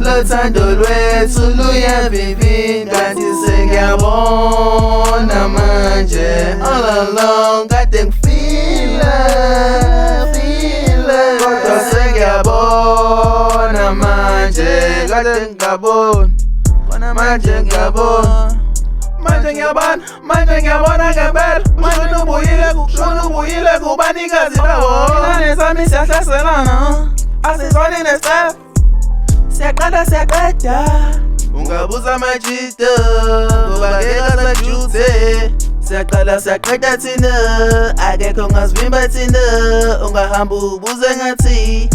Lothando lwethu luyavivini kanti sengiyabona manje. All along kade ngifila kodwa sengiyabona manje. Kade ngingaboni kona manje ngiyabona. Manje ngiyabona ngempela. Shona ubuyile kubanikazi bawo. Mina nesami siyahlaselana, asizwani nesicelo. Siyaqeda ungabuza amajito ngoba ngeke sajuthe. Siyaqeda thina akekho ongazivimba thina. Ungahamba ubuze ngathi